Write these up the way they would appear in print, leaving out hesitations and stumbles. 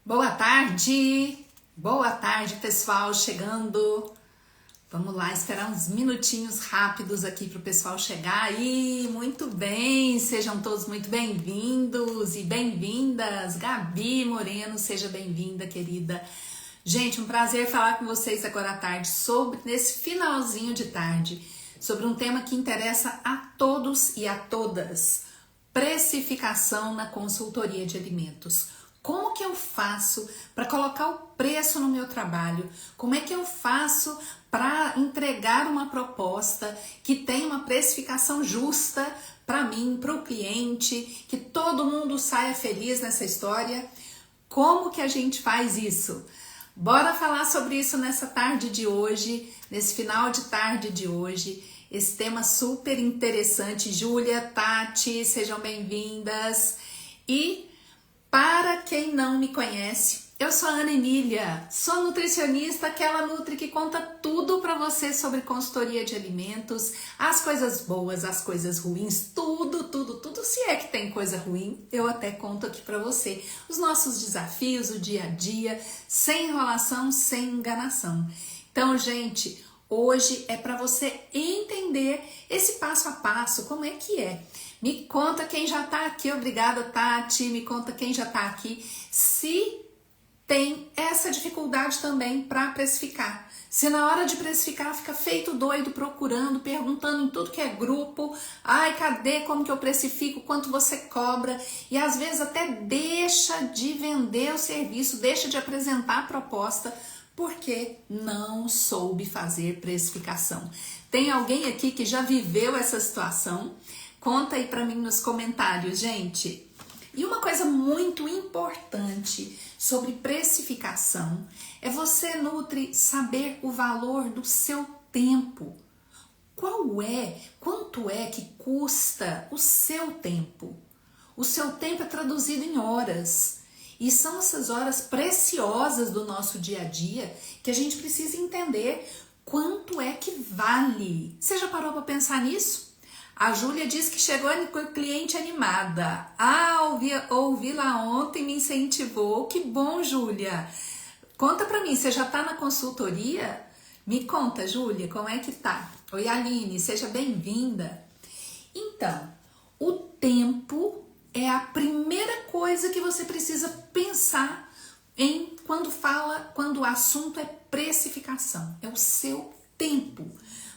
Boa tarde pessoal, chegando. Vamos lá, esperar uns minutinhos rápidos aqui para o pessoal chegar aí. Muito bem, sejam todos muito bem-vindos e bem-vindas. Gabi Moreno, seja bem-vinda, querida. Gente, um prazer falar com vocês agora à tarde nesse finalzinho de tarde, sobre um tema que interessa a todos e a todas: precificação na consultoria de alimentos. Como que eu faço para colocar o preço no meu trabalho? Como é que eu faço para entregar uma proposta que tenha uma precificação justa para mim, para o cliente, que todo mundo saia feliz nessa história? Como que a gente faz isso? Bora falar sobre isso nessa tarde de hoje, nesse final de tarde de hoje. Esse tema super interessante. Júlia, Tati, sejam bem-vindas. E para quem não me conhece, eu sou a Ana Emília, sou nutricionista, aquela nutri que conta tudo para você sobre consultoria de alimentos, as coisas boas, as coisas ruins, tudo. Se é que tem coisa ruim, eu até conto aqui para você. Os nossos desafios, o dia a dia, sem enrolação, sem enganação. Então, gente, hoje é para você entender esse passo a passo, como é que é. Me conta quem já tá aqui, obrigada Tati, me conta quem já tá aqui, se tem essa dificuldade também para precificar. Se na hora de precificar fica feito doido, procurando, perguntando em tudo que é grupo, ai, cadê, como que eu precifico, quanto você cobra, e às vezes até deixa de vender o serviço, deixa de apresentar a proposta, porque não soube fazer precificação. Tem alguém aqui que já viveu essa situação? Conta aí pra mim nos comentários, gente. E uma coisa muito importante sobre precificação é você, nutri, saber o valor do seu tempo. Quanto é que custa o seu tempo? O seu tempo é traduzido em horas. E são essas horas preciosas do nosso dia a dia que a gente precisa entender quanto é que vale. Você já parou para pensar nisso? A Júlia diz que chegou com cliente animada. Ouvi lá ontem, me incentivou. Que bom, Júlia. Conta pra mim, você já tá na consultoria? Me conta, Júlia, como é que tá? Oi, Aline, seja bem-vinda. Então, o tempo é a primeira coisa que você precisa pensar quando o assunto é precificação. É o seu tempo.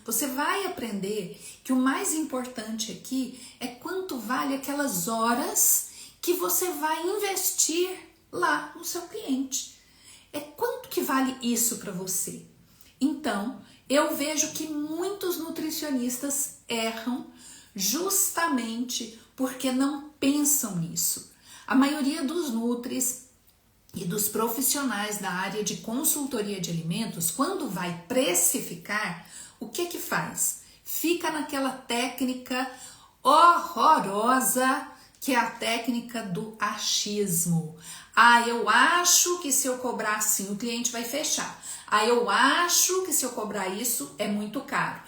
Você vai aprender que o mais importante aqui é quanto vale aquelas horas que você vai investir lá no seu cliente. É quanto que vale isso para você. Então, eu vejo que muitos nutricionistas erram justamente porque não pensam nisso. A maioria dos nutris e dos profissionais da área de consultoria de alimentos, quando vai precificar, o que faz? Fica naquela técnica horrorosa que é a técnica do achismo. Eu acho que se eu cobrar assim o cliente vai fechar. Eu acho que se eu cobrar isso é muito caro.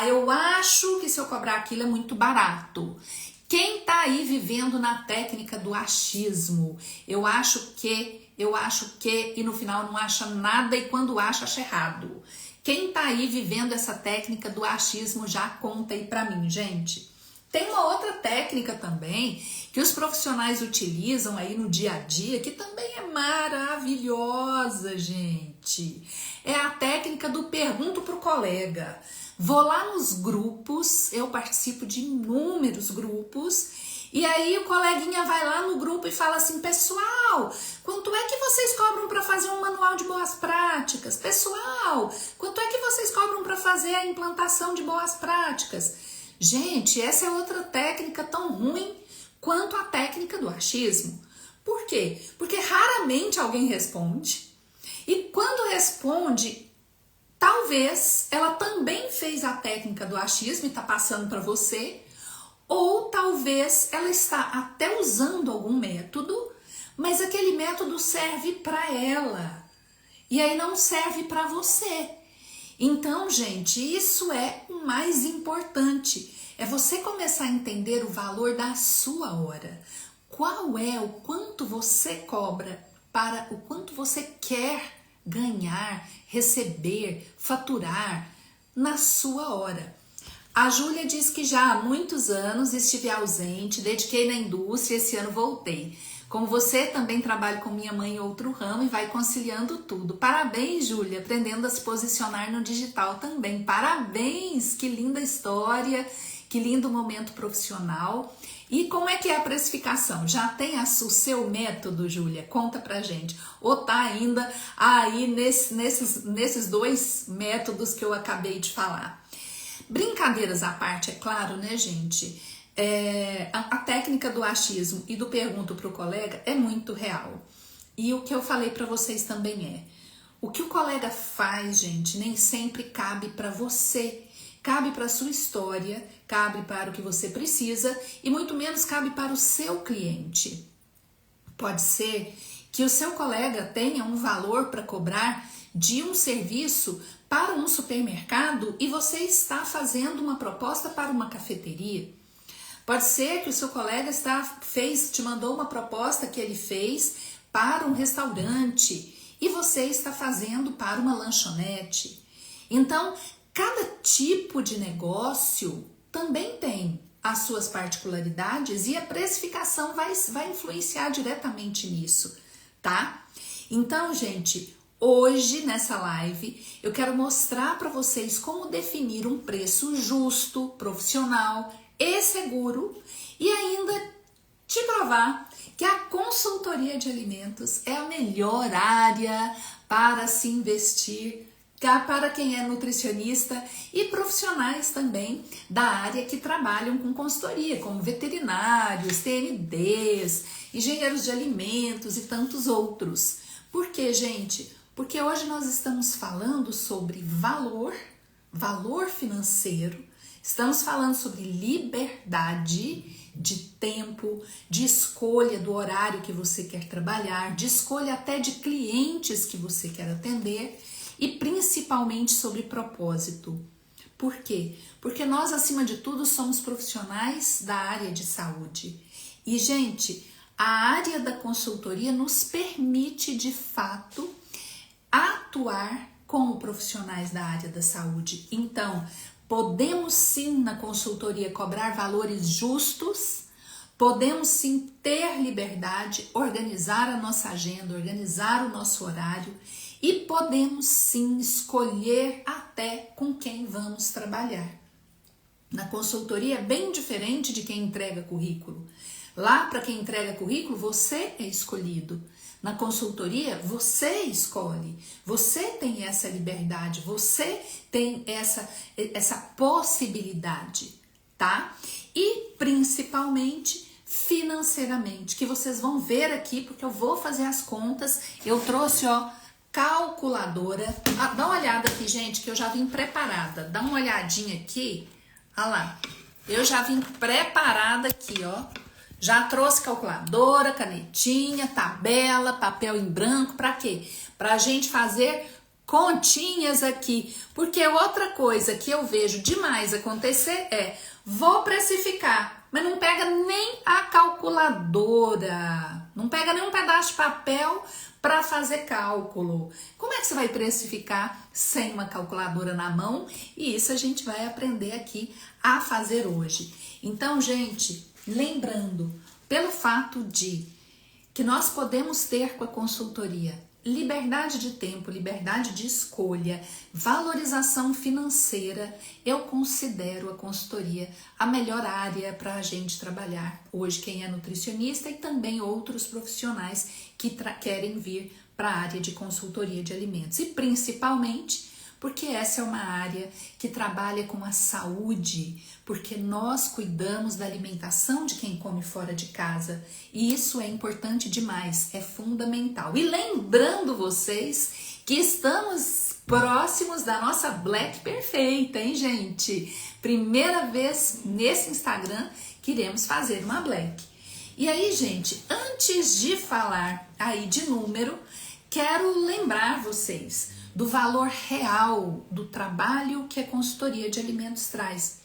Eu acho que se eu cobrar aquilo é muito barato. Quem tá aí vivendo na técnica do achismo? Eu acho que, e no final não acha nada e quando acha errado. Quem tá aí vivendo essa técnica do achismo já conta aí pra mim, gente. Tem uma outra técnica também que os profissionais utilizam aí no dia a dia, que também é maravilhosa, gente. É a técnica do pergunto pro colega. Vou lá nos grupos, eu participo de inúmeros grupos, e aí o coleguinha vai lá no grupo e fala assim: pessoal, quanto é que vocês cobram para fazer um manual de boas práticas? Pessoal, quanto é que vocês cobram para fazer a implantação de boas práticas? Gente, essa é outra técnica tão ruim quanto a técnica do achismo. Por quê? Porque raramente alguém responde, e quando responde, talvez ela também fez a técnica do achismo e está passando para você, ou talvez ela está até usando algum método, mas aquele método serve para ela e aí não serve para você. Então, gente, isso é o mais importante. É você começar a entender o valor da sua hora. Qual é o quanto você cobra para o quanto você quer ganhar, receber, faturar na sua hora. A Júlia diz que já há muitos anos estive ausente, dediquei na indústria, esse ano voltei. Como você, também trabalho com minha mãe em outro ramo e vai conciliando tudo. Parabéns, Júlia, aprendendo a se posicionar no digital também. Parabéns, que linda história, que lindo momento profissional. E como é que é a precificação? Já tem o seu método, Júlia? Conta pra gente. Ou tá ainda aí nesses dois métodos que eu acabei de falar? Brincadeiras à parte, é claro, né, gente? A técnica do achismo e do pergunto pro colega é muito real. E o que eu falei pra vocês também o que o colega faz, gente, nem sempre cabe pra você. Cabe para a sua história, cabe para o que você precisa e muito menos cabe para o seu cliente. Pode ser que o seu colega tenha um valor para cobrar de um serviço para um supermercado e você está fazendo uma proposta para uma cafeteria. Pode ser que o seu colega te mandou uma proposta que ele fez para um restaurante e você está fazendo para uma lanchonete. Então, cada tipo de negócio também tem as suas particularidades e a precificação vai influenciar diretamente nisso, tá? Então, gente, hoje nessa live eu quero mostrar para vocês como definir um preço justo, profissional e seguro e ainda te provar que a consultoria de alimentos é a melhor área para se investir para quem é nutricionista e profissionais também da área que trabalham com consultoria, como veterinários, TNDs, engenheiros de alimentos e tantos outros. Por quê, gente? Porque hoje nós estamos falando sobre valor financeiro, estamos falando sobre liberdade de tempo, de escolha do horário que você quer trabalhar, de escolha até de clientes que você quer atender, e principalmente sobre propósito. Por quê? Porque nós, acima de tudo, somos profissionais da área de saúde. E, gente, a área da consultoria nos permite, de fato, atuar como profissionais da área da saúde. Então, podemos sim, na consultoria, cobrar valores justos, podemos sim ter liberdade, organizar a nossa agenda, organizar o nosso horário, e podemos sim escolher até com quem vamos trabalhar. Na consultoria é bem diferente de quem entrega currículo. Lá, para quem entrega currículo, você é escolhido. Na consultoria, você escolhe. Você tem essa liberdade, você tem essa possibilidade, tá? E principalmente financeiramente, que vocês vão ver aqui, porque eu vou fazer as contas. Eu trouxe, calculadora. Dá uma olhada aqui, gente, que eu já vim preparada. Dá uma olhadinha aqui. Olha lá. Eu já vim preparada aqui, Já trouxe calculadora, canetinha, tabela, papel em branco. Pra quê? Pra gente fazer continhas aqui. Porque outra coisa que eu vejo demais acontecer vou precificar, mas não pega nem a calculadora. Não pega nem um pedaço de papel para fazer cálculo. Como é que você vai precificar sem uma calculadora na mão? E isso a gente vai aprender aqui a fazer hoje. Então, gente, lembrando, pelo fato de que nós podemos ter com a consultoria liberdade de tempo, liberdade de escolha, valorização financeira, eu considero a consultoria a melhor área para a gente trabalhar hoje, quem é nutricionista e também outros profissionais que querem vir para a área de consultoria de alimentos. E principalmente porque essa é uma área que trabalha com a saúde, porque nós cuidamos da alimentação de quem come fora de casa. E isso é importante demais, é fundamental. E lembrando vocês que estamos próximos da nossa Black Perfeita, hein, gente? Primeira vez nesse Instagram que iremos fazer uma Black. E aí, gente, antes de falar aí de número, quero lembrar vocês do valor real do trabalho que a consultoria de alimentos traz.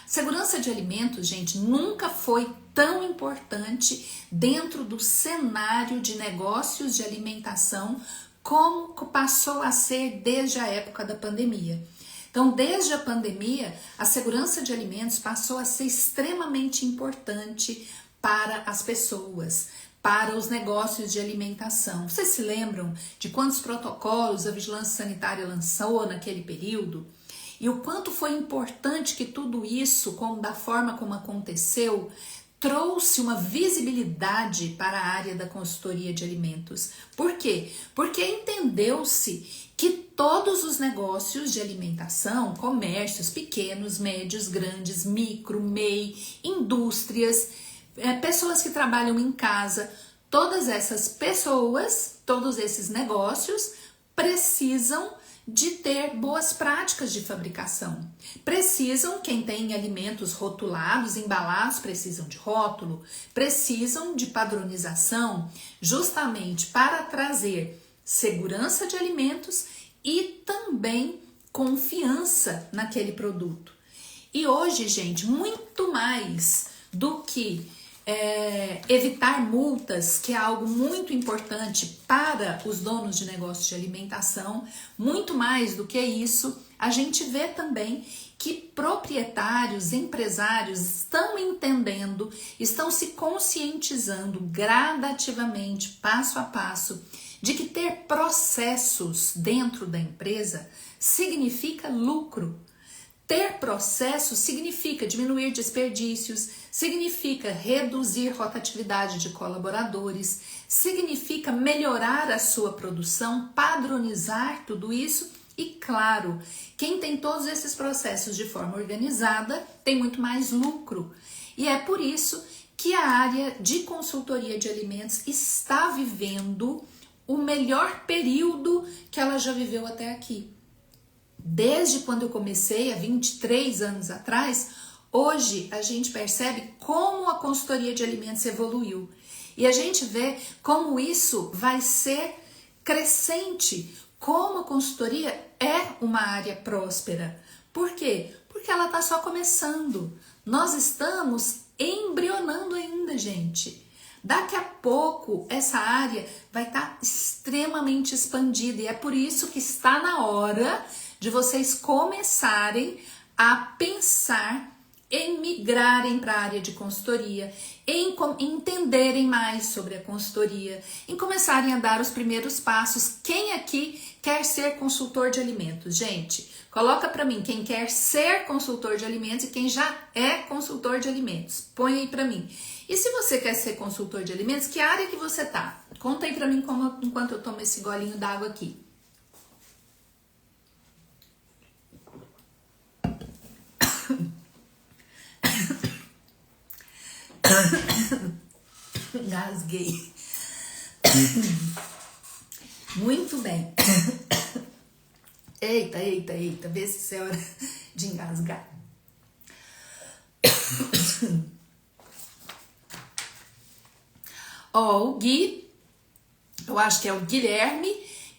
Segurança de alimentos, gente, nunca foi tão importante dentro do cenário de negócios de alimentação como passou a ser desde a época da pandemia. Então, desde a pandemia, a segurança de alimentos passou a ser extremamente importante para as pessoas, para os negócios de alimentação. Vocês se lembram de quantos protocolos a Vigilância Sanitária lançou naquele período? E o quanto foi importante que tudo isso, da forma como aconteceu, trouxe uma visibilidade para a área da consultoria de alimentos. Por quê? Porque entendeu-se que todos os negócios de alimentação, comércios pequenos, médios, grandes, micro, MEI, indústrias, pessoas que trabalham em casa, todas essas pessoas, todos esses negócios precisam de ter boas práticas de fabricação. Precisam, quem tem alimentos rotulados, embalados, precisam de rótulo, precisam de padronização, justamente para trazer segurança de alimentos e também confiança naquele produto. E hoje, gente, muito mais do que evitar multas, que é algo muito importante para os donos de negócios de alimentação, muito mais do que isso, a gente vê também que proprietários, empresários estão entendendo, estão se conscientizando gradativamente, passo a passo, de que ter processos dentro da empresa significa lucro. Ter processo significa diminuir desperdícios, significa reduzir rotatividade de colaboradores, significa melhorar a sua produção, padronizar tudo isso e, claro, quem tem todos esses processos de forma organizada tem muito mais lucro. E é por isso que a área de consultoria de alimentos está vivendo o melhor período que ela já viveu até aqui. Desde quando eu comecei, há 23 anos atrás, hoje a gente percebe como a consultoria de alimentos evoluiu. E a gente vê como isso vai ser crescente, como a consultoria é uma área próspera. Por quê? Porque ela está só começando. Nós estamos embrionando ainda, gente. Daqui a pouco essa área vai estar extremamente expandida e é por isso que está na hora de vocês começarem a pensar em migrarem para a área de consultoria, em entenderem mais sobre a consultoria, em começarem a dar os primeiros passos. Quem aqui quer ser consultor de alimentos? Gente, coloca para mim quem quer ser consultor de alimentos e quem já é consultor de alimentos. Põe aí para mim. E se você quer ser consultor de alimentos, que área que você tá? Conta aí para mim enquanto eu tomo esse golinho d'água aqui. Engasguei. Muito bem. Eita, vê se é hora de engasgar. O Gui, eu acho que é o Guilherme,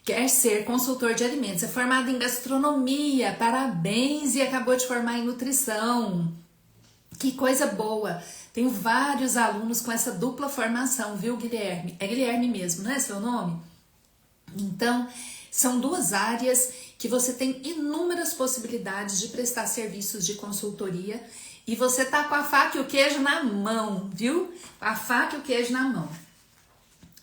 quer ser consultor de alimentos. É formado em gastronomia, parabéns, e acabou de formar em nutrição. Que coisa boa! Tenho vários alunos com essa dupla formação, viu, Guilherme? É Guilherme mesmo, não é seu nome? Então, são duas áreas que você tem inúmeras possibilidades de prestar serviços de consultoria e você tá com a faca e o queijo na mão, viu? A faca e o queijo na mão.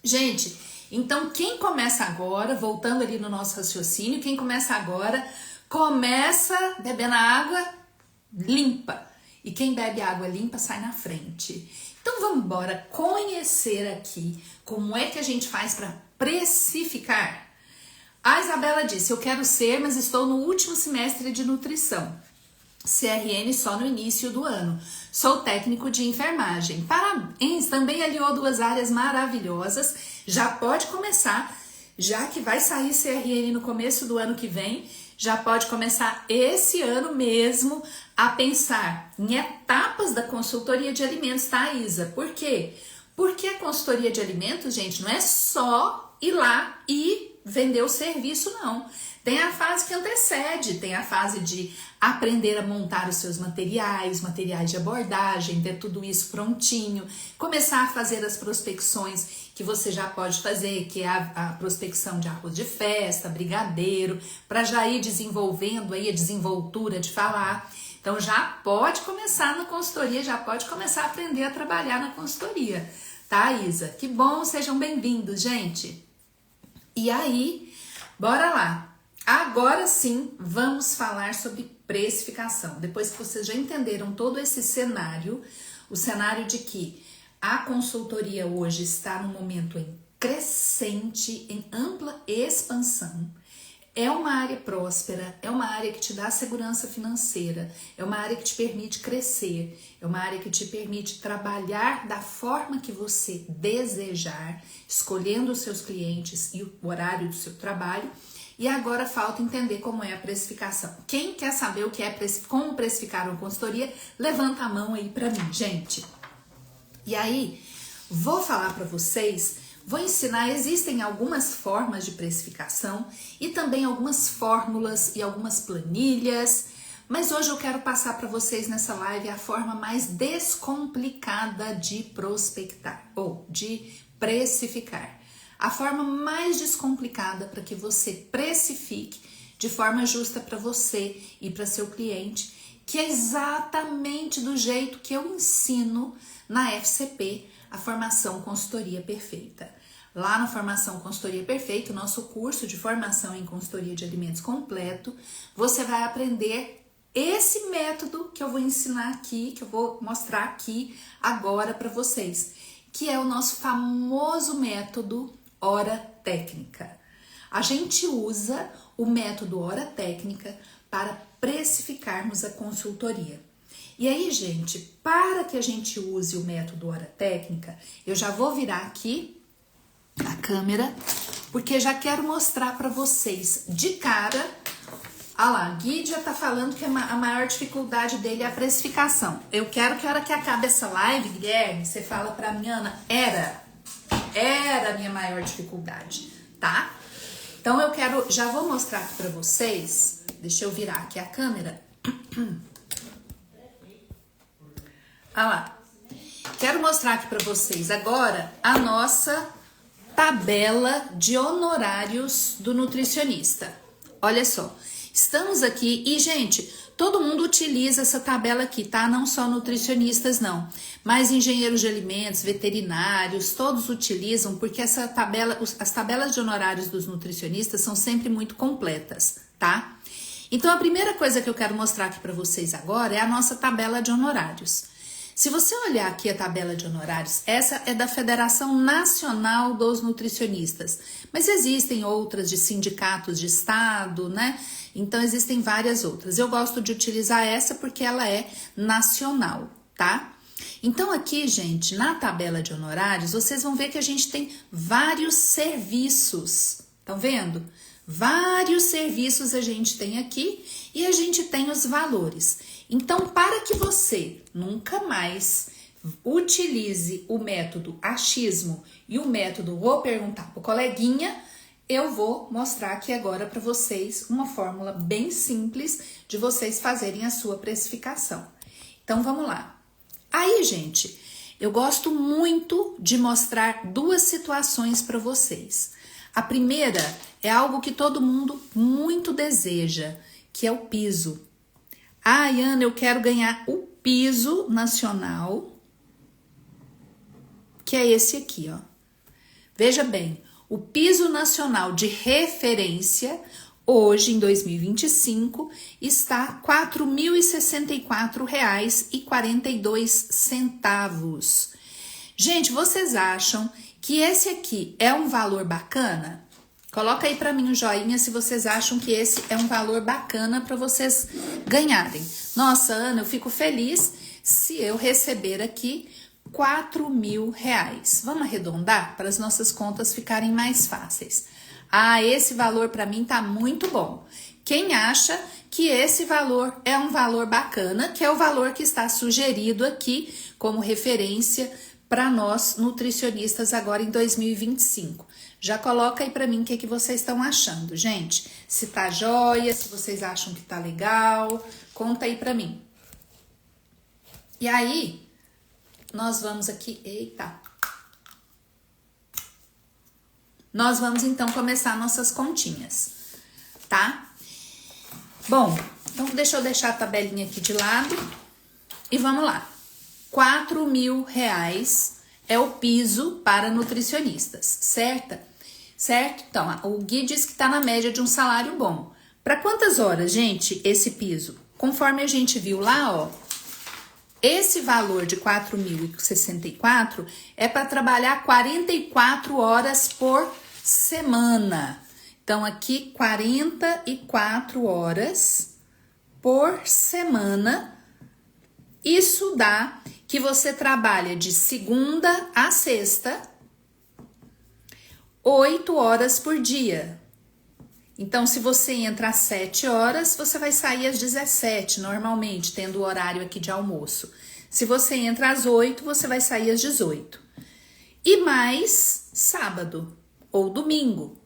Gente, então quem começa agora, voltando ali no nosso raciocínio, quem começa agora, começa bebendo água limpa. E quem bebe água limpa sai na frente. Então vamos embora conhecer aqui como é que a gente faz para precificar. A Isabela disse, eu quero ser, mas estou no último semestre de nutrição. CRN só no início do ano. Sou técnico de enfermagem. Parabéns, também aliou duas áreas maravilhosas. Já pode começar, já que vai sair CRN no começo do ano que vem, já pode começar esse ano mesmo a pensar em etapas da consultoria de alimentos, tá, Isa? Por quê? Porque a consultoria de alimentos, gente, não é só ir lá e vender o serviço, não. Tem a fase que antecede, tem a fase de aprender a montar os seus materiais de abordagem, ter tudo isso prontinho, começar a fazer as prospecções que você já pode fazer, que é a prospecção de arroz de festa, brigadeiro, para já ir desenvolvendo aí a desenvoltura de falar. Então já pode começar na consultoria, já pode começar a aprender a trabalhar na consultoria, tá, Isa? Que bom, sejam bem-vindos, gente. E aí, bora lá. Agora sim, vamos falar sobre precificação. Depois que vocês já entenderam todo esse cenário, o cenário de que a consultoria hoje está num momento em crescente, em ampla expansão, é uma área próspera, é uma área que te dá segurança financeira, é uma área que te permite crescer, é uma área que te permite trabalhar da forma que você desejar, escolhendo os seus clientes e o horário do seu trabalho. E agora falta entender como é a precificação. Quem quer saber o que é como precificar uma consultoria, levanta a mão aí pra mim, gente. E aí, vou falar para vocês, vou ensinar, existem algumas formas de precificação e também algumas fórmulas e algumas planilhas, mas hoje eu quero passar para vocês nessa live a forma mais descomplicada de prospectar ou de precificar. A forma mais descomplicada para que você precifique de forma justa para você e para seu cliente, que é exatamente do jeito que eu ensino na FCP, a Formação Consultoria Perfeita. Lá na Formação Consultoria Perfeita, o nosso curso de formação em consultoria de alimentos completo, você vai aprender esse método que eu vou ensinar aqui, que eu vou mostrar aqui agora para vocês, que é o nosso famoso método hora técnica. A gente usa o método hora técnica para precificarmos a consultoria. E aí, gente, para que a gente use o método hora técnica, eu já vou virar aqui a câmera, porque já quero mostrar para vocês de cara. Ah lá, Gui já tá falando que a maior dificuldade dele é a precificação. Eu quero que a hora que acabe essa live, Guilherme, você fala pra mim, Ana, era a minha maior dificuldade, tá? Então já vou mostrar aqui pra vocês, deixa eu virar aqui a câmera. Ah lá, quero mostrar aqui pra vocês agora a nossa tabela de honorários do nutricionista. Olha só, estamos aqui e, gente, todo mundo utiliza essa tabela aqui, tá? Não só nutricionistas, não. Mas engenheiros de alimentos, veterinários, todos utilizam porque essa tabela, as tabelas de honorários dos nutricionistas são sempre muito completas, tá? Então, a primeira coisa que eu quero mostrar aqui para vocês agora é a nossa tabela de honorários. Se você olhar aqui a tabela de honorários, essa é da Federação Nacional dos Nutricionistas, mas existem outras de sindicatos de estado, né? Então existem várias outras. Eu gosto de utilizar essa porque ela é nacional, tá? Então aqui, gente, na tabela de honorários, vocês vão ver que a gente tem vários serviços, estão vendo? Vários serviços a gente tem aqui e a gente tem os valores. Então, para que você nunca mais utilize o método achismo e o método vou perguntar pro coleguinha, eu vou mostrar aqui agora para vocês uma fórmula bem simples de vocês fazerem a sua precificação. Então, vamos lá. Aí, gente, eu gosto muito de mostrar duas situações para vocês. A primeira é algo que todo mundo muito deseja, que é o piso. Ah, Ana, eu quero ganhar o piso nacional, que é esse aqui, ó. Veja bem, o piso nacional de referência, hoje em 2025, está R$ 4.064,42. Gente, vocês acham que esse aqui é um valor bacana? Coloca aí para mim um joinha se vocês acham que esse é um valor bacana para vocês ganharem. Nossa, Ana, eu fico feliz se eu receber aqui R$4.000. Vamos arredondar para as nossas contas ficarem mais fáceis. Ah, esse valor para mim tá muito bom. Quem acha que esse valor é um valor bacana, que é o valor que está sugerido aqui como referência para nós nutricionistas agora em 2025. Já coloca aí para mim o que vocês estão achando, gente. Se tá joia, se vocês acham que tá legal, conta aí para mim. E aí, nós vamos aqui, eita. Nós vamos então começar nossas continhas, tá? Bom, então deixa eu deixar a tabelinha aqui de lado e vamos lá. R$4.000 é o piso para nutricionistas, certo? Certo? Então, o Gui diz que tá na média de um salário bom. Para quantas horas, gente, esse piso? Conforme a gente viu lá, ó, esse valor de 4.064 é para trabalhar 44 horas por semana. Então, aqui 44 horas por semana. Isso dá que você trabalha de segunda a sexta, 8 horas por dia. Então, se você entra às 7 horas, você vai sair às 17, normalmente, tendo o horário aqui de almoço. Se você entra às 8, você vai sair às 18. E mais sábado ou domingo.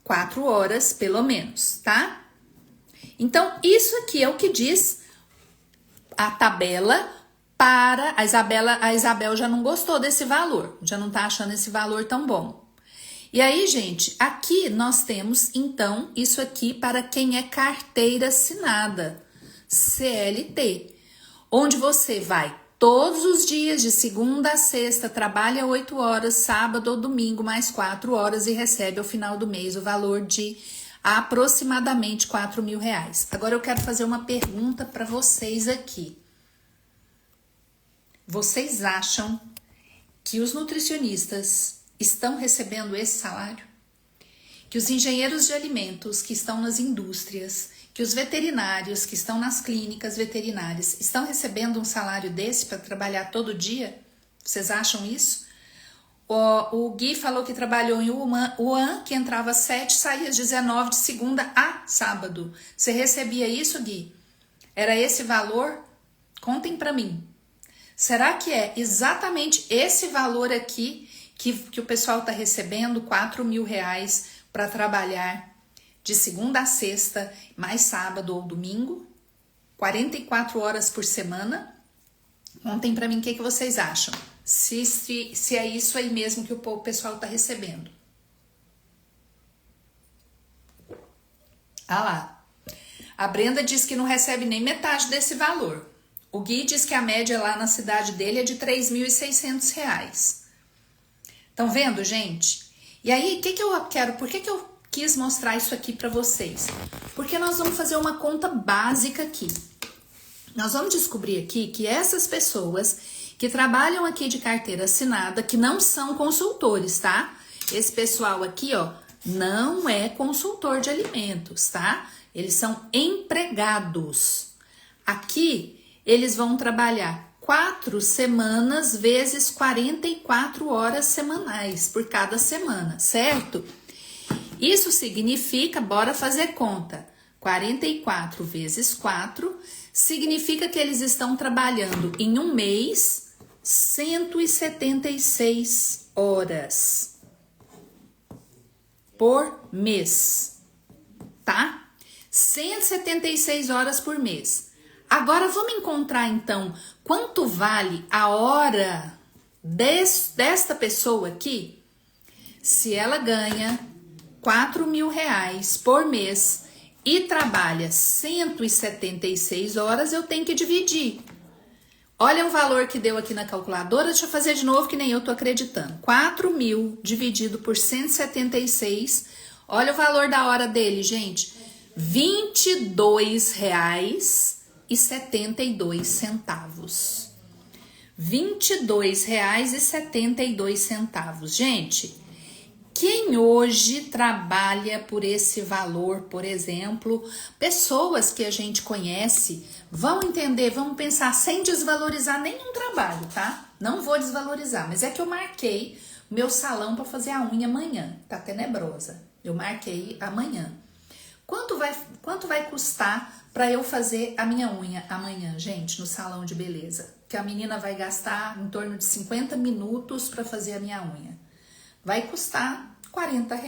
4 horas, pelo menos, tá? Então, isso aqui é o que diz a tabela para... A Isabel já não gostou desse valor, já não tá achando esse valor tão bom. E aí, gente, aqui nós temos, então, isso aqui para quem é carteira assinada, CLT, onde você vai todos os dias, de segunda a sexta, trabalha 8 horas, sábado ou domingo, mais 4 horas e recebe ao final do mês o valor de aproximadamente R$4.000. Agora eu quero fazer uma pergunta para vocês aqui. Vocês acham que os nutricionistas estão recebendo esse salário? Que os engenheiros de alimentos que estão nas indústrias, que os veterinários que estão nas clínicas veterinárias estão recebendo um salário desse para trabalhar todo dia? Vocês acham isso? O Gui falou que trabalhou em UAN, que entrava às 7, saía às 19 de segunda a sábado. Você recebia isso, Gui? Era esse valor? Contem para mim. Será que é exatamente esse valor aqui que o pessoal está recebendo, R$4.000 para trabalhar de segunda a sexta, mais sábado ou domingo, 44 horas por semana? Contem para mim o que vocês acham, se é isso aí mesmo que o pessoal está recebendo. Ah lá, a Brenda diz que não recebe nem metade desse valor. O Gui diz que a média lá na cidade dele é de R$3.600. Estão vendo, gente? E aí, o que eu quero? Por que eu quis mostrar isso aqui para vocês? Porque nós vamos fazer uma conta básica aqui. Nós vamos descobrir aqui que essas pessoas que trabalham aqui de carteira assinada, que não são consultores, tá? Esse pessoal aqui, ó, não é consultor de alimentos, tá? Eles são empregados. Aqui, eles vão trabalhar 4 semanas vezes 44 horas semanais por cada semana, certo? Isso significa, bora fazer conta, 44 vezes 4 significa que eles estão trabalhando em um mês 176 horas por mês, tá? 176 horas por mês. Agora vamos encontrar então quanto vale a hora desta pessoa aqui. Se ela ganha R$4.000 por mês e trabalha 176 horas, eu tenho que dividir. Olha o valor que deu aqui na calculadora. Deixa eu fazer de novo que nem eu tô acreditando. 4.000 dividido por 176. Olha o valor da hora dele, gente. R$22,72. R$22,72. Gente, quem hoje trabalha por esse valor, por exemplo, pessoas que a gente conhece, vão entender, vão pensar sem desvalorizar nenhum trabalho, tá? Não vou desvalorizar, mas é que eu marquei meu salão para fazer a unha amanhã, tá tenebrosa. Eu marquei amanhã. Quanto vai custar para eu fazer a minha unha amanhã, gente, no salão de beleza? Que a menina vai gastar em torno de 50 minutos para fazer a minha unha. Vai custar R$ 40.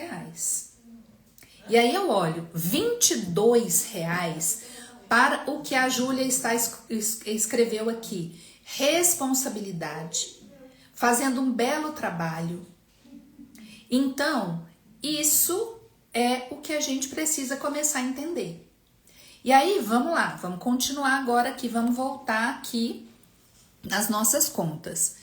E aí eu olho, R$ 22 para o que a Júlia escreveu aqui. Responsabilidade, fazendo um belo trabalho. Então, isso é o que a gente precisa começar a entender. E aí, vamos lá, vamos continuar agora aqui, vamos voltar aqui nas nossas contas.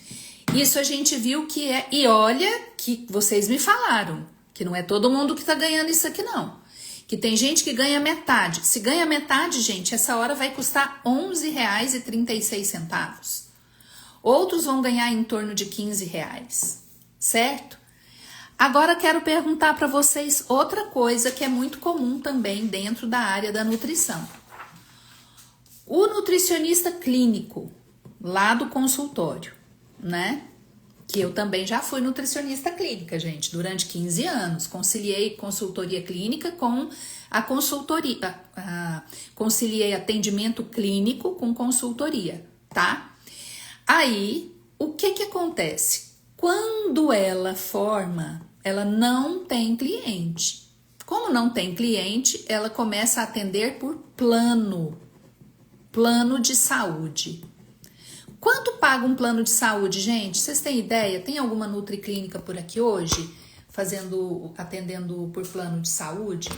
Isso a gente viu que é, e olha que vocês me falaram, que não é todo mundo que tá ganhando isso aqui não. Que tem gente que ganha metade. Se ganha metade, gente, essa hora vai custar R$ 11,36. Outros vão ganhar em torno de R$ 15, certo? Agora quero perguntar para vocês outra coisa que é muito comum também dentro da área da nutrição. O nutricionista clínico lá do consultório, né? Que eu também já fui nutricionista clínica, gente, durante 15 anos. Conciliei consultoria clínica com a consultoria, conciliei atendimento clínico com consultoria, tá? Aí, o que acontece? Quando ela forma, ela não tem cliente. Como não tem cliente, ela começa a atender por plano de saúde. Quanto paga um plano de saúde, gente? Vocês têm ideia? Tem alguma nutriclínica por aqui hoje atendendo por plano de saúde?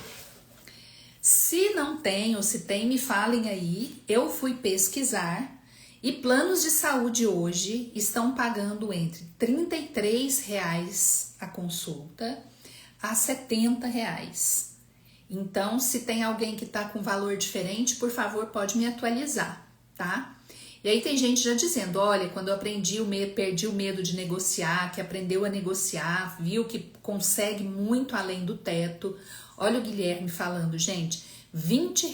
Se não tem ou se tem, me falem aí. Eu fui pesquisar e planos de saúde hoje estão pagando entre R$ 33 a consulta a R$ 70. Então, se tem alguém que está com valor diferente, por favor, pode me atualizar, tá? E aí tem gente já dizendo, olha, quando eu perdi o medo de negociar, que aprendeu a negociar, viu que consegue muito além do teto. Olha o Guilherme falando, gente, R$ 20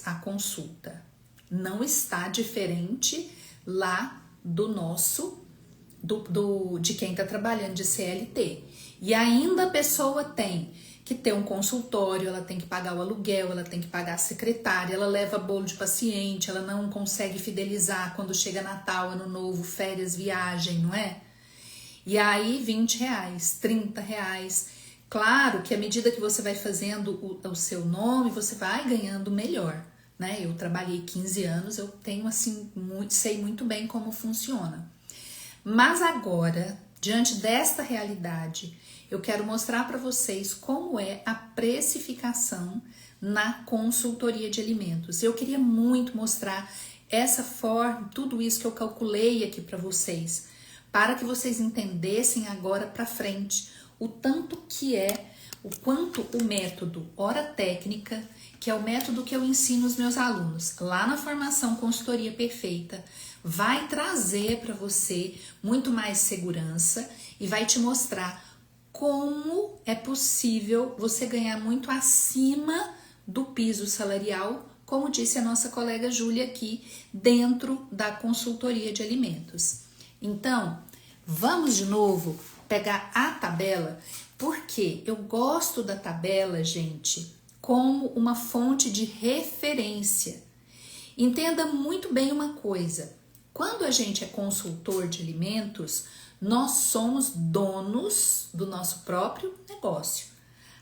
a consulta. Não está diferente lá do nosso, de quem está trabalhando de CLT. E ainda a pessoa tem que ter um consultório, ela tem que pagar o aluguel, ela tem que pagar a secretária, ela leva bolo de paciente, ela não consegue fidelizar quando chega Natal, Ano Novo, férias, viagem, não é? E aí, R$ 20, R$ 30. Claro que à medida que você vai fazendo o seu nome, você vai ganhando melhor, né? Eu trabalhei 15 anos, eu tenho assim, sei muito bem como funciona. Mas agora, diante desta realidade, eu quero mostrar para vocês como é a precificação na consultoria de alimentos. Eu queria muito mostrar essa forma, tudo isso que eu calculei aqui para vocês, para que vocês entendessem agora para frente o tanto que o quanto o método Hora Técnica, que é o método que eu ensino os meus alunos lá na formação Consultoria Perfeita, vai trazer para você muito mais segurança e vai te mostrar como é possível você ganhar muito acima do piso salarial, como disse a nossa colega Júlia aqui, dentro da consultoria de alimentos. Então, vamos de novo pegar a tabela, porque eu gosto da tabela, gente, como uma fonte de referência. Entenda muito bem uma coisa, quando a gente é consultor de alimentos, nós somos donos do nosso próprio negócio.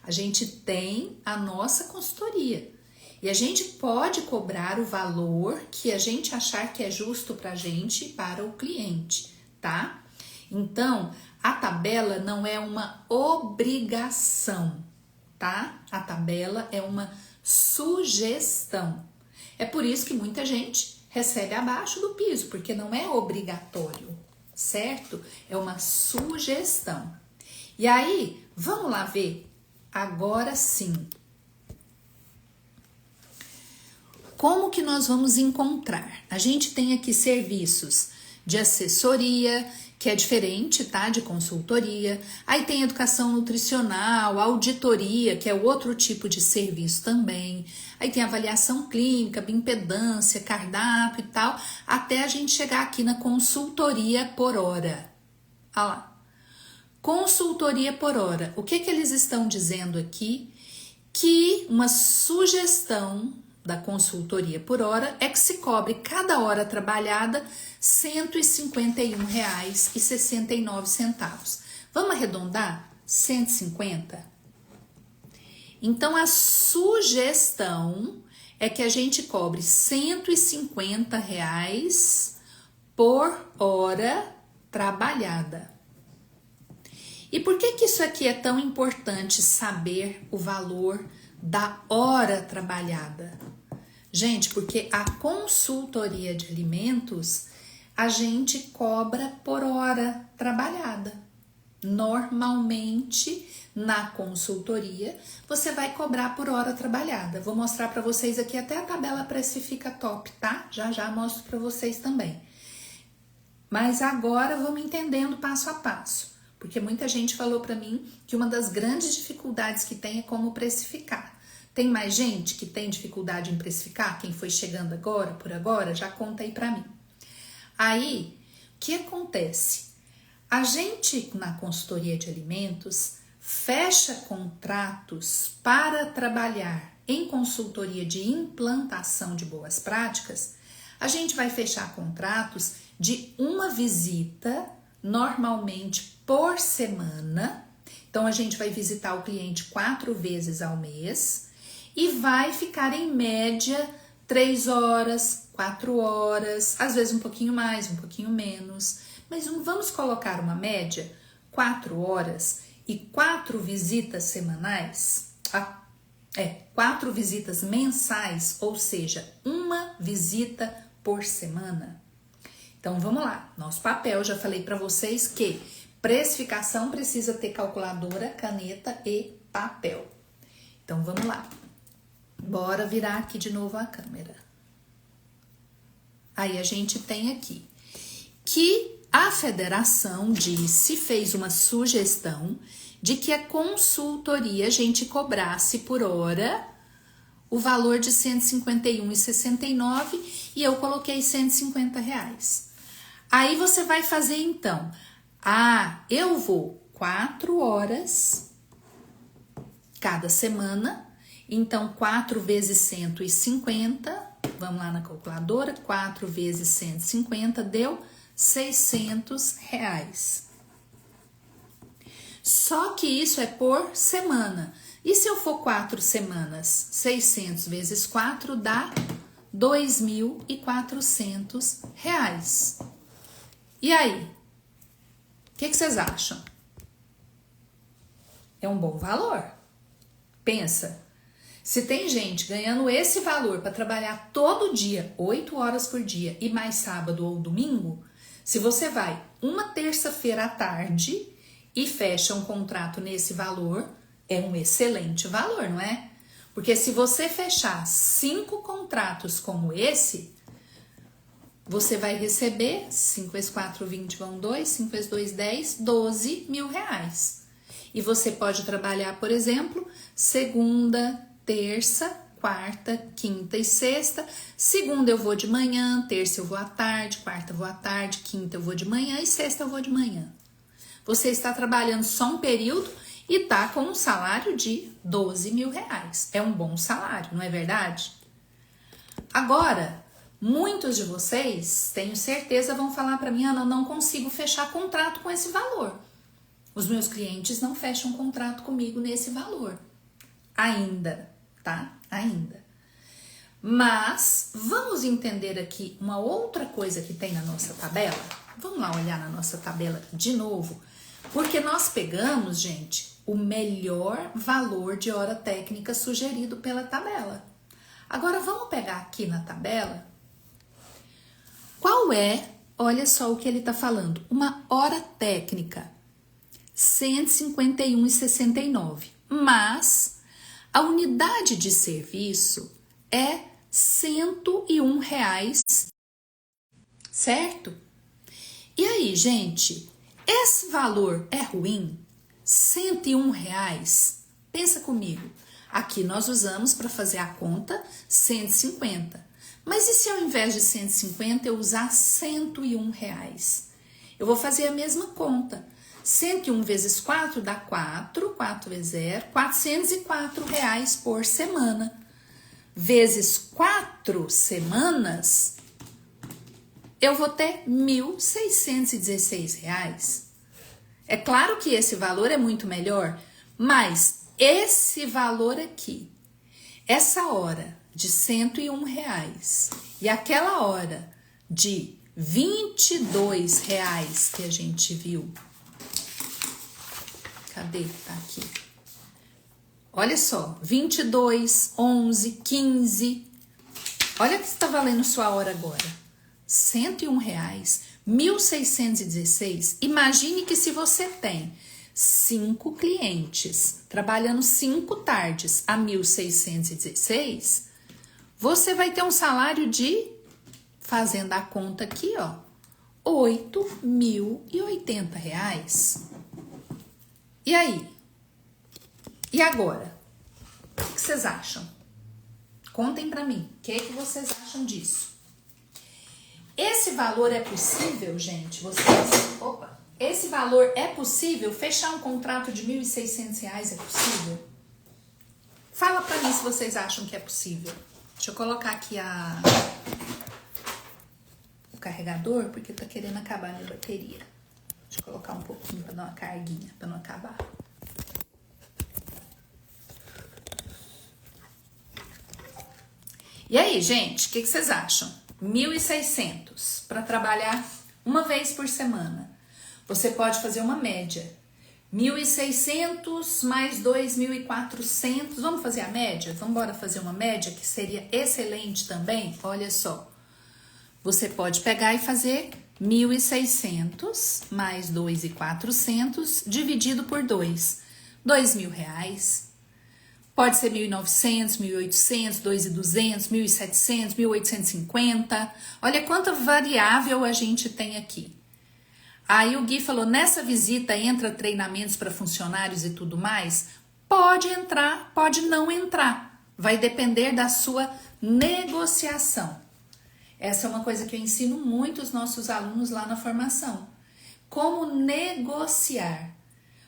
A gente tem a nossa consultoria e a gente pode cobrar o valor que a gente achar que é justo para a gente e para o cliente, tá? Então, a tabela não é uma obrigação, tá? A tabela é uma sugestão. É por isso que muita gente recebe abaixo do piso, porque não é obrigatório, certo? É uma sugestão. E aí, vamos lá ver, agora sim, como que nós vamos encontrar? A gente tem aqui serviços de assessoria, que é diferente, tá? De consultoria. Aí tem educação nutricional, auditoria, que é outro tipo de serviço também. Aí tem avaliação clínica, bioimpedância, cardápio e tal, até a gente chegar aqui na consultoria por hora. Olha lá. Consultoria por hora. O que eles estão dizendo aqui? que uma sugestão da consultoria por hora é que se cobre cada hora trabalhada R$ 151,69. Vamos arredondar? 150? Então, a sugestão é que a gente cobre R$ 150 por hora trabalhada. E por que isso aqui é tão importante saber o valor da hora trabalhada? Gente, porque a consultoria de alimentos, a gente cobra por hora trabalhada. Normalmente, na consultoria, você vai cobrar por hora trabalhada. Vou mostrar para vocês aqui até a tabela Precifica Top, tá? Já mostro para vocês também. Mas agora vamos entendendo passo a passo. Porque muita gente falou para mim que uma das grandes dificuldades que tem é como precificar. Tem mais gente que tem dificuldade em precificar? Quem foi chegando agora, por agora, já conta aí para mim. Aí, o que acontece? A gente, na consultoria de alimentos, fecha contratos para trabalhar em consultoria de implantação de boas práticas. A gente vai fechar contratos de uma visita, normalmente por semana. Então, a gente vai visitar o cliente 4 vezes ao mês e vai ficar em média 3 horas, 4 horas, às vezes um pouquinho mais, um pouquinho menos. Mas vamos colocar uma média, 4 horas e 4 visitas semanais, 4 visitas mensais, ou seja, uma visita por semana. Então, vamos lá. Nosso papel, já falei para vocês que precificação precisa ter calculadora, caneta e papel. Então, vamos lá. Bora virar aqui de novo a câmera. Aí, a gente tem aqui que a federação fez uma sugestão de que a consultoria a gente cobrasse por hora o valor de R$ 151,69 e eu coloquei R$ 150. Aí você vai fazer então, eu vou 4 horas cada semana, então 4 vezes 150, vamos lá na calculadora, 4 vezes 150 deu R$ 600. Só que isso é por semana. E se eu for 4 semanas, 600 vezes 4 dá R$ 2.400. E aí? O que vocês acham? É um bom valor? Pensa. Se tem gente ganhando esse valor para trabalhar todo dia, 8 horas por dia e mais sábado ou domingo, se você vai uma terça-feira à tarde e fecha um contrato nesse valor, é um excelente valor, não é? Porque se você fechar 5 contratos como esse, você vai receber 5 vezes 4, 20 vão 2, 5 vezes 2, 10, R$ 12.000. E você pode trabalhar, por exemplo, segunda, terça, quarta, quinta e sexta. Segunda eu vou de manhã, terça eu vou à tarde, quarta eu vou à tarde, quinta eu vou de manhã e sexta eu vou de manhã. Você está trabalhando só um período e está com um salário de R$ 12.000. É um bom salário, não é verdade? Agora, muitos de vocês, tenho certeza, vão falar para mim, Ana, eu não consigo fechar contrato com esse valor. Os meus clientes não fecham contrato comigo nesse valor. Ainda, tá? Ainda. Mas, vamos entender aqui uma outra coisa que tem na nossa tabela? Vamos lá olhar na nossa tabela de novo. Porque nós pegamos, gente, o melhor valor de hora técnica sugerido pela tabela. Agora, vamos pegar aqui na tabela. Qual é, olha só o que ele está falando, uma hora técnica, R$ 151,69. Mas a unidade de serviço é R$ 101, certo? E aí, gente, esse valor é ruim? R$ 101? Pensa comigo. Aqui nós usamos para fazer a conta 150. Mas e se ao invés de 150 eu usar R$ 101? Eu vou fazer a mesma conta. 101 vezes 4 dá 4, 4 vezes 0, R$ 404 por semana. Vezes 4 semanas, eu vou ter R$ 1.616. É claro que esse valor é muito melhor, mas esse valor aqui, essa hora de R$ 101 e aquela hora de R$ 22 que a gente viu. Cadê? Tá aqui. Olha só, 22, 11, 15. Olha que está valendo sua hora agora. R$ 101, 1.616. Imagine que se você tem 5 clientes trabalhando 5 tardes a 1.616, você vai ter um salário de, fazendo a conta aqui, ó, R$ 8.080. E aí? E agora? O que vocês acham? Contem pra mim. O que vocês acham disso? Esse valor é possível, gente? Esse valor é possível? Fechar um contrato de R$ 1.600 é possível? Fala pra mim se vocês acham que é possível. Deixa eu colocar aqui o carregador, porque tá querendo acabar a minha bateria. Deixa eu colocar um pouquinho pra dar uma carguinha, pra não acabar. E aí, gente, o que vocês acham? 1.600 para trabalhar uma vez por semana. Você pode fazer uma média. 1.600 mais 2.400. Vamos fazer a média? Vamos embora fazer uma média que seria excelente também? Olha só. Você pode pegar e fazer 1.600 mais 2.400 dividido por 2. R$ 2.000. Pode ser 1.900, 1.800, 2.200, 1.700, 1.850. Olha quanta variável a gente tem aqui. Aí o Gui falou, nessa visita entra treinamentos para funcionários e tudo mais? Pode entrar, pode não entrar. Vai depender da sua negociação. Essa é uma coisa que eu ensino muito os nossos alunos lá na formação. Como negociar.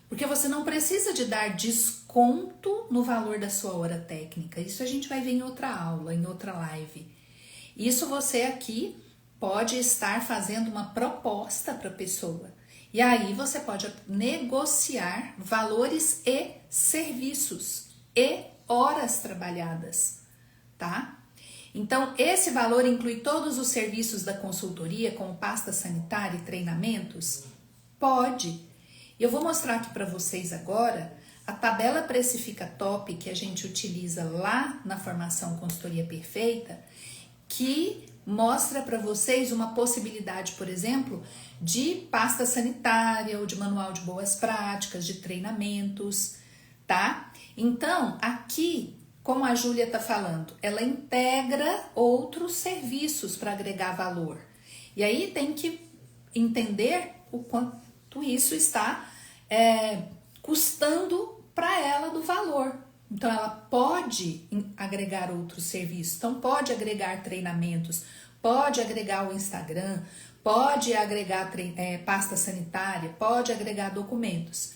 Porque você não precisa de dar desconto no valor da sua hora técnica. Isso a gente vai ver em outra aula, em outra live. Isso você aqui pode estar fazendo uma proposta para a pessoa. E aí você pode negociar valores e serviços e horas trabalhadas, tá? Então, esse valor inclui todos os serviços da consultoria, como pasta sanitária e treinamentos? Pode. Eu vou mostrar aqui para vocês agora a tabela Precifica Top que a gente utiliza lá na formação Consultoria Perfeita, que mostra para vocês uma possibilidade, por exemplo, de pasta sanitária ou de manual de boas práticas, de treinamentos, tá? Então, aqui, como a Júlia tá falando, ela integra outros serviços para agregar valor. E aí tem que entender o quanto isso está custando para ela do valor. Então, ela pode agregar outros serviços, então pode agregar treinamentos, pode agregar o Instagram, pode agregar pasta sanitária, pode agregar documentos.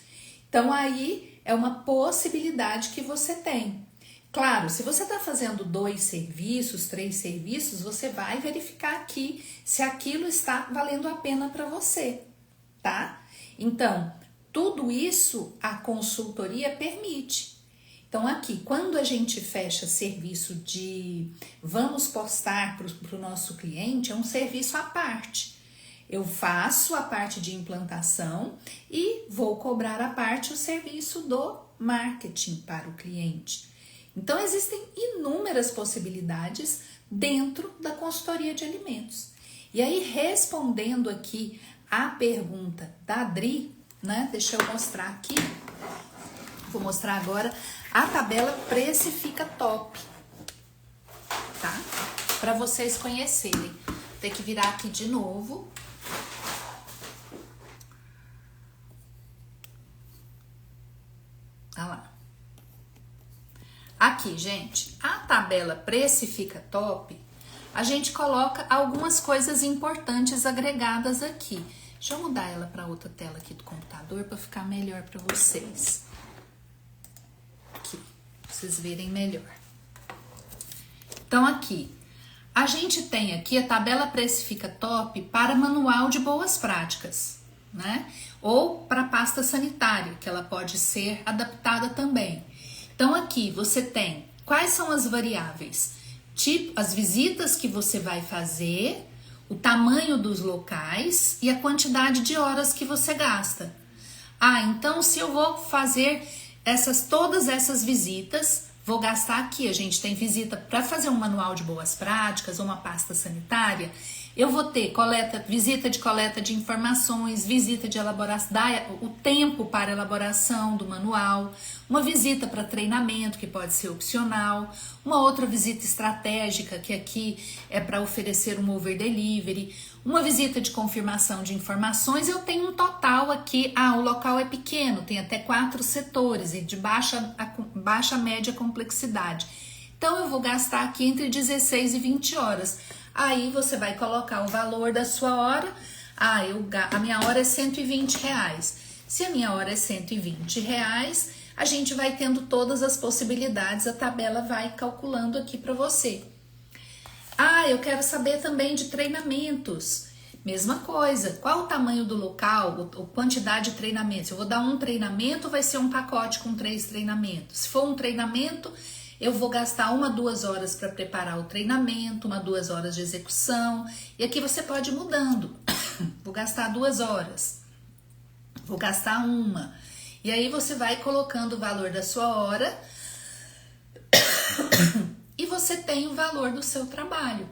Então, aí é uma possibilidade que você tem. Claro, se você está fazendo 2 serviços, 3 serviços, você vai verificar aqui se aquilo está valendo a pena para você, tá? Então, tudo isso a consultoria permite. Então, aqui, quando a gente fecha serviço de vamos postar para o nosso cliente, é um serviço à parte. Eu faço a parte de implantação e vou cobrar à parte o serviço do marketing para o cliente. Então, existem inúmeras possibilidades dentro da consultoria de alimentos. E aí, respondendo aqui a pergunta da Adri, né? Deixa eu mostrar aqui. Vou mostrar agora a tabela Precifica Top, tá? Para vocês conhecerem. Tem que virar aqui de novo. Olha lá. Aqui, gente, a tabela Precifica Top, a gente coloca algumas coisas importantes agregadas aqui. Deixa eu mudar ela para outra tela aqui do computador para ficar melhor para vocês. Aqui, pra vocês verem melhor. Então aqui, a gente tem aqui a tabela Precifica Top para manual de boas práticas, né? Ou para pasta sanitária, que ela pode ser adaptada também. Então aqui você tem quais são as variáveis, tipo as visitas que você vai fazer, o tamanho dos locais e a quantidade de horas que você gasta. Ah, então se eu vou fazer todas essas visitas, vou gastar aqui, a gente tem visita para fazer um manual de boas práticas ou uma pasta sanitária, eu vou ter visita de coleta de informações, visita de elaboração, o tempo para elaboração do manual, uma visita para treinamento, que pode ser opcional, uma outra visita estratégica, que aqui é para oferecer um over delivery, uma visita de confirmação de informações. Eu tenho um total aqui, o local é pequeno, tem até 4 setores e de baixa média complexidade. Então eu vou gastar aqui entre 16 e 20 horas. Aí você vai colocar o valor da sua hora. A minha hora é R$120. Se a minha hora é R$120, a gente vai tendo todas as possibilidades, a tabela vai calculando aqui para você. Eu quero saber também de treinamentos. Mesma coisa, qual o tamanho do local, a quantidade de treinamentos? Eu vou dar um treinamento, vai ser um pacote com 3 treinamentos. Se for um treinamento, eu vou gastar 1 a 2 horas para preparar o treinamento, 1 a 2 horas de execução. E aqui você pode ir mudando. Vou gastar 2 horas, vou gastar 1. E aí você vai colocando o valor da sua hora e você tem o valor do seu trabalho.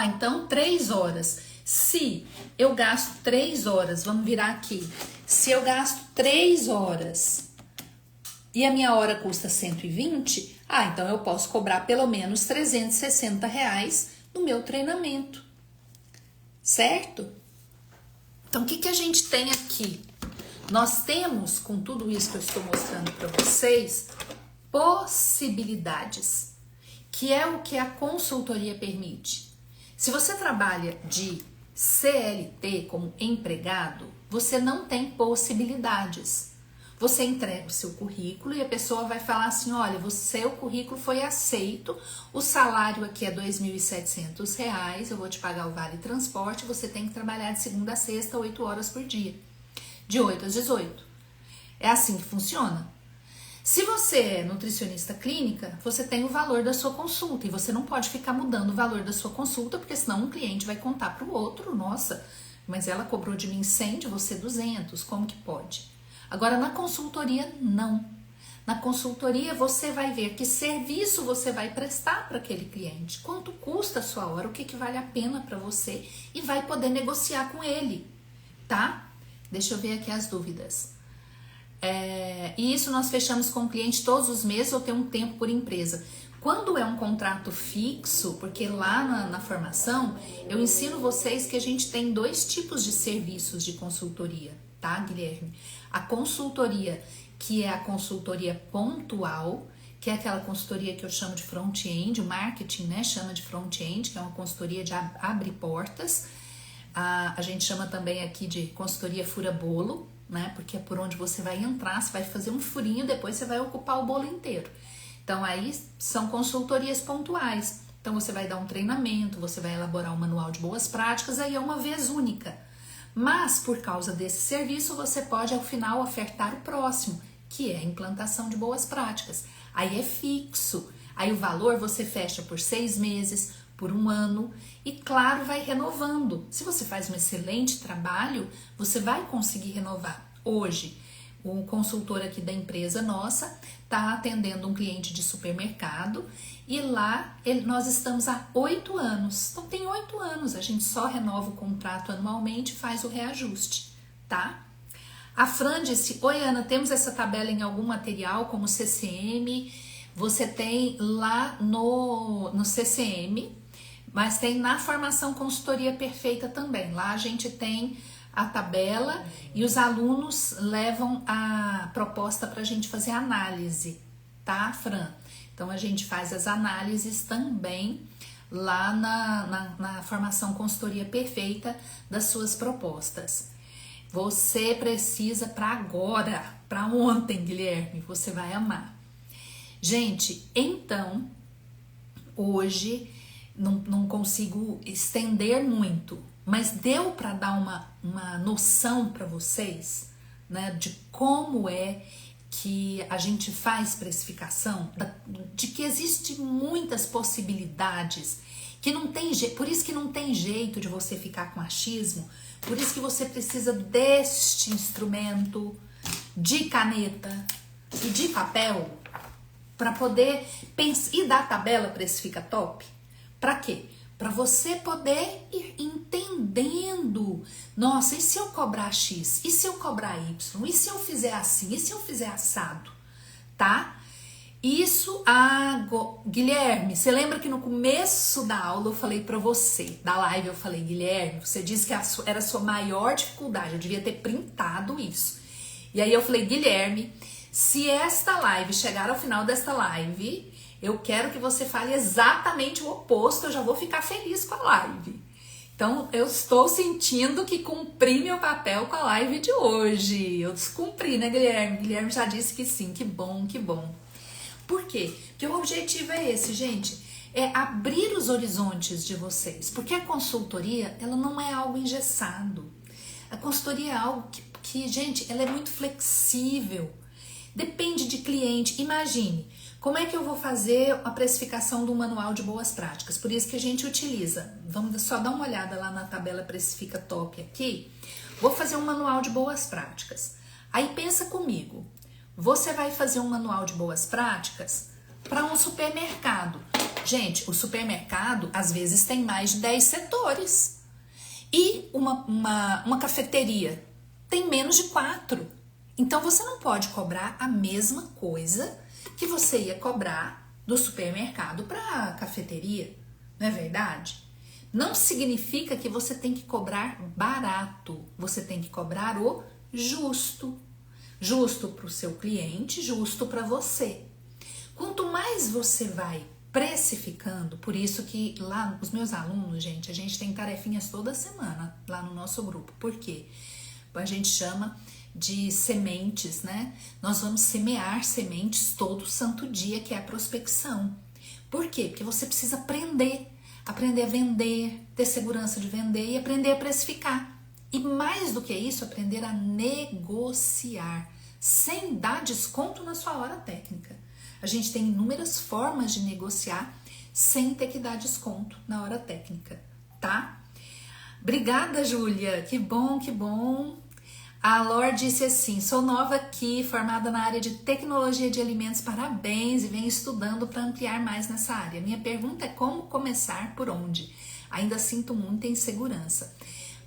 Então 3 horas. Se eu gasto 3 horas, vamos virar aqui. Se eu gasto 3 horas e a minha hora custa 120, então eu posso cobrar pelo menos R$360 no meu treinamento, certo? Então, o que a gente tem aqui? Nós temos, com tudo isso que eu estou mostrando para vocês, possibilidades, que é o que a consultoria permite. Se você trabalha de CLT como empregado, você não tem possibilidades. Você entrega o seu currículo e a pessoa vai falar assim, olha, o seu currículo foi aceito, o salário aqui é R$2.700, eu vou te pagar o vale transporte, você tem que trabalhar de segunda a sexta, 8 horas por dia, de 8 às 18. É assim que funciona. Se você é nutricionista clínica, você tem o valor da sua consulta e você não pode ficar mudando o valor da sua consulta, porque senão um cliente vai contar para o outro, nossa, mas ela cobrou de mim 100, de você 200, como que pode? Agora, na consultoria, não. Na consultoria, você vai ver que serviço você vai prestar para aquele cliente, quanto custa a sua hora, o que vale a pena para você e vai poder negociar com ele, tá? Deixa eu ver aqui as dúvidas. E isso nós fechamos com o cliente todos os meses ou tem um tempo por empresa? Quando é um contrato fixo, porque lá na formação eu ensino vocês que a gente tem 2 tipos de serviços de consultoria, tá, Guilherme? A consultoria, que é a consultoria pontual, que é aquela consultoria que eu chamo de front-end, o marketing, né, chama de front-end, que é uma consultoria de abre portas. A gente chama também aqui de consultoria fura-bolo, né, porque é por onde você vai entrar, você vai fazer um furinho, depois você vai ocupar o bolo inteiro. Então aí são consultorias pontuais. Então você vai dar um treinamento, você vai elaborar um manual de boas práticas, aí é uma vez única. Mas por causa desse serviço você pode ao final ofertar o próximo, que é a implantação de boas práticas. Aí é fixo, aí o valor você fecha por 6 meses, por 1 ano e claro, vai renovando. Se você faz um excelente trabalho, você vai conseguir renovar. Hoje, o consultor aqui da empresa nossa está atendendo um cliente de supermercado e lá nós estamos há 8 anos. Então tem 8 anos, a gente só renova o contrato anualmente e faz o reajuste, tá? A Fran disse, oi Ana, temos essa tabela em algum material como CCM? Você tem lá no CCM, mas tem na formação Consultoria Perfeita também. Lá a gente tem a tabela e os alunos levam a proposta para a gente fazer análise, tá, Fran? Então a gente faz as análises também lá na formação Consultoria Perfeita das suas propostas. Você precisa para agora, para ontem, Guilherme, você vai amar. Gente, então, hoje não consigo estender muito, mas deu para dar uma noção para vocês, né, de como é que a gente faz precificação, de que existe muitas possibilidades, que não tem por isso que não tem jeito de você ficar com achismo, por isso que você precisa deste instrumento, de caneta e de papel, para poder pensar e da tabela Precifica Top. Para quê? Para você poder ir entendendo. Nossa, e se eu cobrar X? E se eu cobrar Y? E se eu fizer assim? E se eu fizer assado? Tá? Isso, Guilherme, você lembra que no começo da aula eu falei para você, da live eu falei, Guilherme, você disse que era a sua maior dificuldade, eu devia ter printado isso. E aí eu falei, Guilherme, se esta live chegar ao final desta live, eu quero que você fale exatamente o oposto, eu já vou ficar feliz com a live. Então, eu estou sentindo que cumpri meu papel com a live de hoje. Eu descumpri, né, Guilherme? Guilherme já disse que sim, que bom, que bom. Por quê? Porque o objetivo é esse, gente, é abrir os horizontes de vocês. Porque a consultoria, ela não é algo engessado. A consultoria é algo que gente, ela é muito flexível. Depende de cliente. Imagine, como é que eu vou fazer a precificação do manual de boas práticas? Por isso que a gente utiliza. Vamos só dar uma olhada lá na tabela Precifica Top aqui. Vou fazer um manual de boas práticas. Aí pensa comigo. Você vai fazer um manual de boas práticas para um supermercado. Gente, o supermercado às vezes tem mais de 10 setores. E uma cafeteria tem menos de 4. Então você não pode cobrar a mesma coisa que você ia cobrar do supermercado para a cafeteria, não é verdade? Não significa que você tem que cobrar barato, você tem que cobrar o justo. Justo para o seu cliente, justo para você. Quanto mais você vai precificando, por isso que lá os meus alunos, gente, a gente tem tarefinhas toda semana lá no nosso grupo. Por quê? A gente chama de sementes, né? Nós vamos semear sementes todo santo dia, que é a prospecção. Por quê? Porque você precisa aprender a vender, ter segurança de vender e aprender a precificar. E mais do que isso, aprender a negociar, sem dar desconto na sua hora técnica. A gente tem inúmeras formas de negociar sem ter que dar desconto na hora técnica, tá? Obrigada, Júlia, que bom, que bom. A Lor disse assim, sou nova aqui, formada na área de tecnologia de alimentos, parabéns, e venho estudando para ampliar mais nessa área. Minha pergunta é como começar, por onde? Ainda sinto muita insegurança.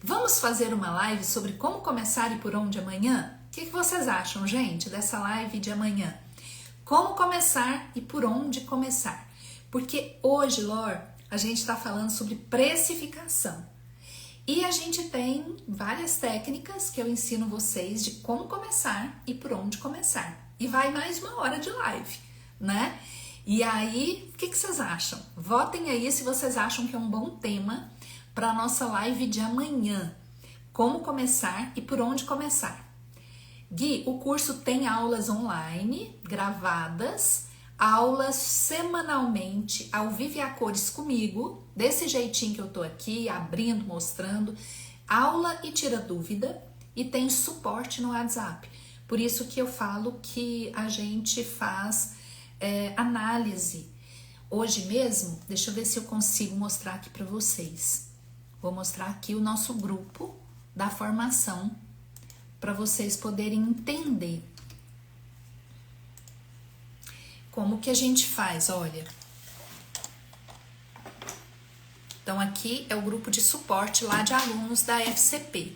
Vamos fazer uma live sobre como começar e por onde amanhã? O que vocês acham, gente, dessa live de amanhã? Como começar e por onde começar? Porque hoje, Lor, a gente está falando sobre precificação. E a gente tem várias técnicas que eu ensino vocês de como começar e por onde começar. E vai mais 1 hora de live, né? E aí, o que vocês acham? Votem aí se vocês acham que é um bom tema para a nossa live de amanhã. Como começar e por onde começar. Gui, o curso tem aulas online, gravadas, aulas semanalmente, ao vivo e a cores comigo, desse jeitinho que eu tô aqui, abrindo, mostrando, aula e tira dúvida, e tem suporte no WhatsApp. Por isso que eu falo que a gente faz análise. Hoje mesmo, deixa eu ver se eu consigo mostrar aqui para vocês. Vou mostrar aqui o nosso grupo da formação, para vocês poderem entender como que a gente faz, olha. Então, aqui é o grupo de suporte lá de alunos da FCP.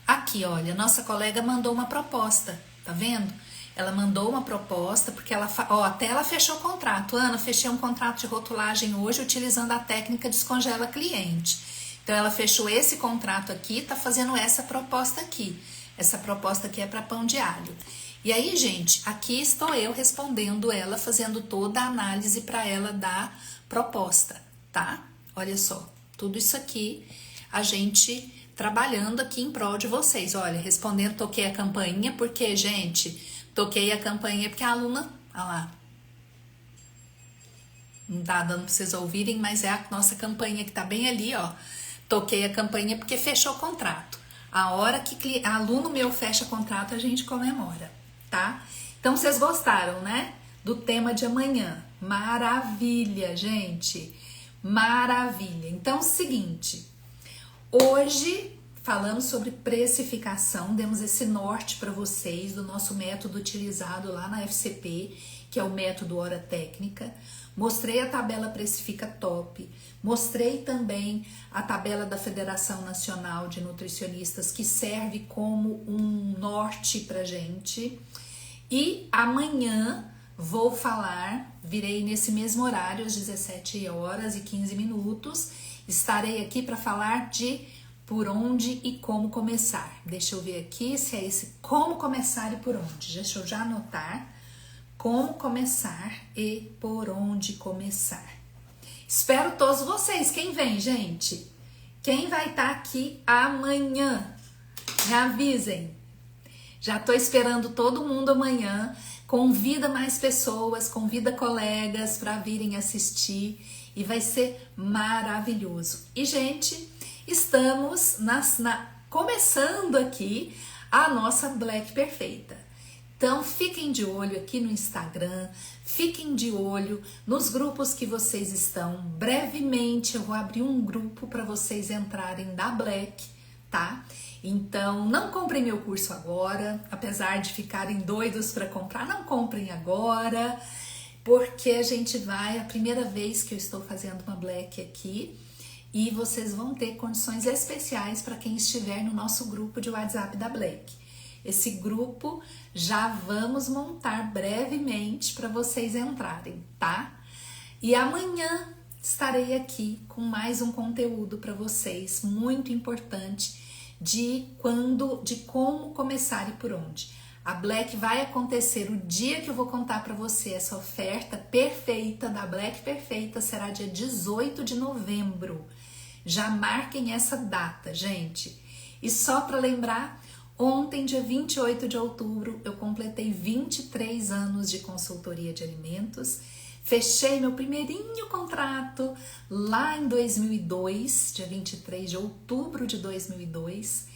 Aqui, olha, nossa colega mandou uma proposta, tá vendo? Ela mandou uma proposta, porque ela, até ela fechou o contrato. Ana, fechei um contrato de rotulagem hoje utilizando a técnica Descongela Cliente. Então, ela fechou esse contrato aqui, tá fazendo essa proposta aqui. Essa proposta aqui é para pão de alho. E aí, gente, aqui estou eu respondendo ela, fazendo toda a análise para ela da proposta, tá? Olha só, tudo isso aqui a gente trabalhando aqui em prol de vocês. Olha, respondendo, toquei a campainha, porque, gente, toquei a campainha porque a aluna, olha lá, não tá dando pra vocês ouvirem, mas é a nossa campainha que tá bem ali, ó. Toquei a campainha porque fechou o contrato. A hora que aluno meu fecha contrato, a gente comemora, tá? Então, vocês gostaram, né? Do tema de amanhã. Maravilha, gente. Maravilha. Então, é o seguinte. Hoje, falamos sobre precificação. Demos esse norte para vocês do nosso método utilizado lá na FCP, que é o método Hora Técnica. Mostrei a tabela Precifica Top, mostrei também a tabela da Federação Nacional de Nutricionistas, que serve como um norte pra gente. E amanhã vou falar, virei nesse mesmo horário, às 17h15, estarei aqui para falar de por onde e como começar. Deixa eu ver aqui se é esse como começar e por onde. Deixa eu já anotar. Como começar e por onde começar. Espero todos vocês. Quem vem, gente? Quem vai estar aqui amanhã? Me avisem. Já tô esperando todo mundo amanhã. Convida mais pessoas, convida colegas para virem assistir e vai ser maravilhoso. E, gente, estamos começando aqui a nossa Black Perfeita. Então, fiquem de olho aqui no Instagram, fiquem de olho nos grupos que vocês estão. Brevemente eu vou abrir um grupo para vocês entrarem da Black, tá? Então, não comprem meu curso agora, apesar de ficarem doidos para comprar, não comprem agora, porque a gente vai, a primeira vez que eu estou fazendo uma Black aqui, e vocês vão ter condições especiais para quem estiver no nosso grupo de WhatsApp da Black. Esse grupo já vamos montar brevemente para vocês entrarem, tá? E amanhã estarei aqui com mais um conteúdo para vocês, muito importante, de como começar e por onde. A Black vai acontecer o dia que eu vou contar para você essa oferta perfeita da Black Perfeita, será dia 18 de novembro. Já marquem essa data, gente. E só para lembrar, ontem, dia 28 de outubro, eu completei 23 anos de consultoria de alimentos. Fechei meu primeirinho contrato lá em 2002, dia 23 de outubro de 2002.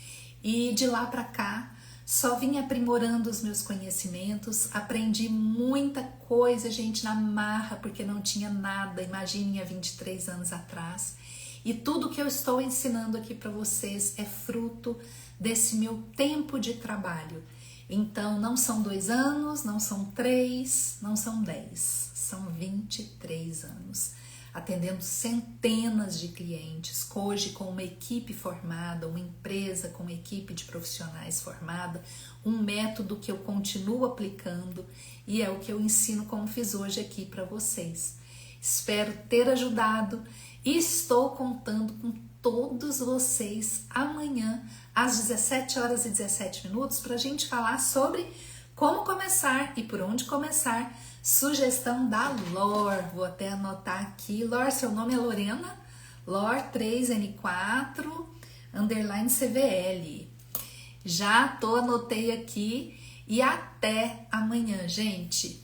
E de lá para cá, só vim aprimorando os meus conhecimentos. Aprendi muita coisa, gente, na marra, porque não tinha nada, imaginem, há 23 anos atrás. E tudo que eu estou ensinando aqui para vocês é fruto desse meu tempo de trabalho. Então, não são 2 anos, não são 3, não são 10, são 23 anos. Atendendo centenas de clientes, hoje com uma equipe formada, uma empresa com uma equipe de profissionais formada, um método que eu continuo aplicando e é o que eu ensino como fiz hoje aqui para vocês. Espero ter ajudado e estou contando com todos vocês amanhã às 17h17 para a gente falar sobre como começar e por onde começar. Sugestão da Lor, vou até anotar aqui. Lor, seu nome é Lorena? Lor 3N4 _CVL. Já anotei aqui e até amanhã, gente.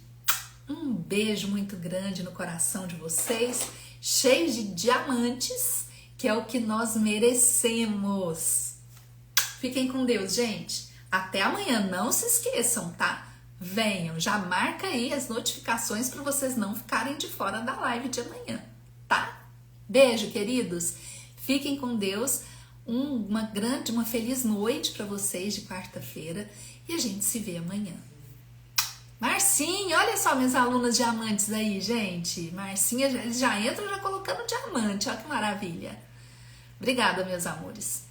Um beijo muito grande no coração de vocês, cheio de diamantes, que é o que nós merecemos. Fiquem com Deus, gente. Até amanhã, não se esqueçam, tá? Venham, já marca aí as notificações para vocês não ficarem de fora da live de amanhã, tá? Beijo, queridos. Fiquem com Deus. Uma feliz noite para vocês de quarta-feira e a gente se vê amanhã. Marcinha, olha só minhas alunas diamantes aí, gente. Marcinha já entra já colocando diamante, olha que maravilha. Obrigada, meus amores.